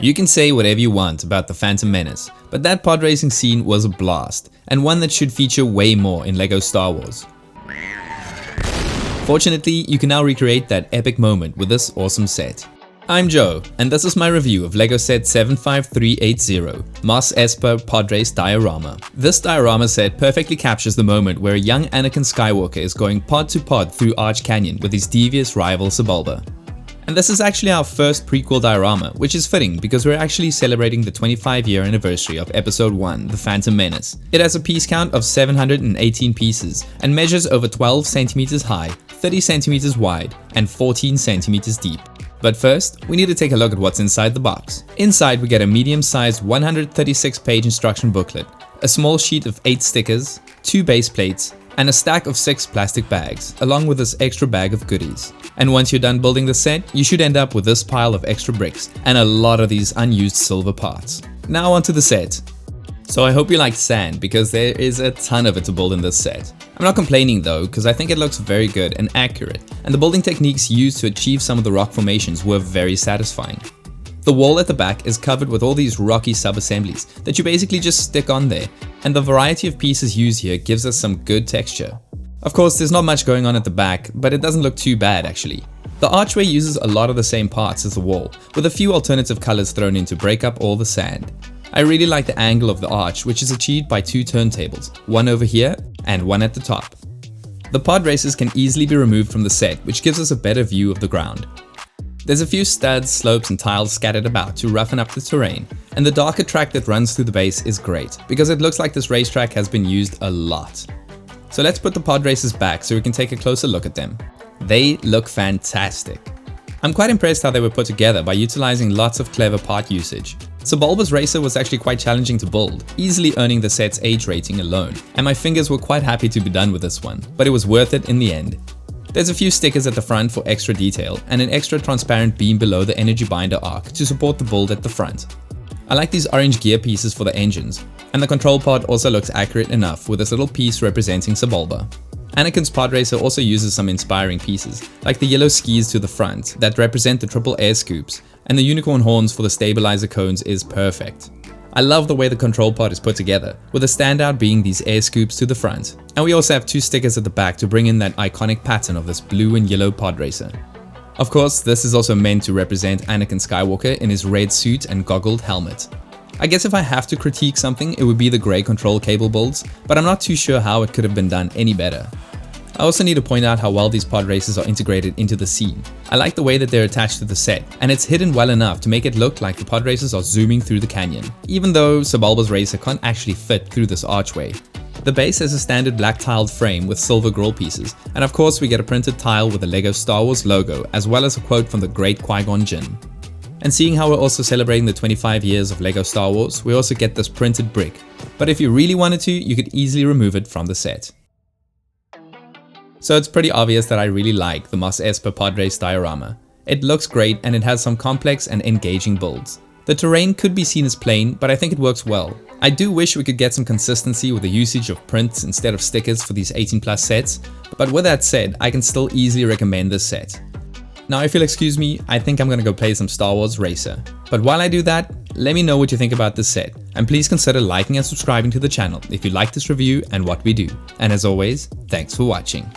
You can say whatever you want about the Phantom Menace, but that pod racing scene was a blast, and one that should feature way more in LEGO Star Wars. Fortunately, you can now recreate that epic moment with this awesome set. I'm Joe, and this is my review of LEGO set 75380, Mos Espa Podrace Diorama. This diorama set perfectly captures the moment where a young Anakin Skywalker is going pod to pod through Arch Canyon with his devious rival Sebulba. And this is actually our first prequel diorama, which is fitting because we're actually celebrating the 25-year anniversary of Episode 1, The Phantom Menace. It has a piece count of 718 pieces and measures over 12 centimeters high, 30 centimeters wide, and 14 centimeters deep. But first, we need to take a look at what's inside the box. Inside we get a medium-sized 136-page instruction booklet, a small sheet of 8 stickers, 2 base plates, and a stack of 6 plastic bags, along with this extra bag of goodies. And once you're done building the set, you should end up with this pile of extra bricks and a lot of these unused silver parts. Now onto the set. So I hope you like sand, because there is a ton of it to build in this set. I'm not complaining though, because I think it looks very good and accurate, and the building techniques used to achieve some of the rock formations were very satisfying. The wall at the back is covered with all these rocky sub-assemblies that you basically just stick on there, and the variety of pieces used here gives us some good texture. Of course, there's not much going on at the back, but it doesn't look too bad actually. The archway uses a lot of the same parts as the wall, with a few alternative colors thrown in to break up all the sand. I really like the angle of the arch, which is achieved by 2 turntables, one over here and one at the top. The pod races can easily be removed from the set, which gives us a better view of the ground. There's a few studs, slopes and tiles scattered about to roughen up the terrain, and the darker track that runs through the base is great, because it looks like this racetrack has been used a lot. So let's put the pod races back so we can take a closer look at them. They look fantastic. I'm quite impressed how they were put together by utilizing lots of clever part usage. Sebulba's racer was actually quite challenging to build, easily earning the set's age rating alone, and my fingers were quite happy to be done with this one, but it was worth it in the end. There's a few stickers at the front for extra detail, and an extra transparent beam below the energy binder arc to support the build at the front. I like these orange gear pieces for the engines, and the control pod also looks accurate enough with this little piece representing Sebulba. Anakin's pod racer also uses some inspiring pieces, like the yellow skis to the front that represent the triple air scoops, and the unicorn horns for the stabilizer cones is perfect. I love the way the control pod is put together, with the standout being these air scoops to the front. And we also have 2 stickers at the back to bring in that iconic pattern of this blue and yellow pod racer. Of course, this is also meant to represent Anakin Skywalker in his red suit and goggled helmet. I guess if I have to critique something, it would be the grey control cable builds, but I'm not too sure how it could have been done any better. I also need to point out how well these pod races are integrated into the scene. I like the way that they're attached to the set, and it's hidden well enough to make it look like the pod races are zooming through the canyon, even though Sebulba's racer can't actually fit through this archway. The base has a standard black tiled frame with silver grill pieces, and of course we get a printed tile with the LEGO Star Wars logo, as well as a quote from the great Qui-Gon Jinn. And seeing how we're also celebrating the 25 years of LEGO Star Wars, we also get this printed brick, but if you really wanted to, you could easily remove it from the set. So it's pretty obvious that I really like the Mos Espa Podrace Diorama. It looks great and it has some complex and engaging builds. The terrain could be seen as plain, but I think it works well. I do wish we could get some consistency with the usage of prints instead of stickers for these 18+ sets, but with that said, I can still easily recommend this set. Now if you'll excuse me, I think I'm gonna go play some Star Wars Racer. But while I do that, let me know what you think about this set, and please consider liking and subscribing to the channel if you like this review and what we do. And as always, thanks for watching.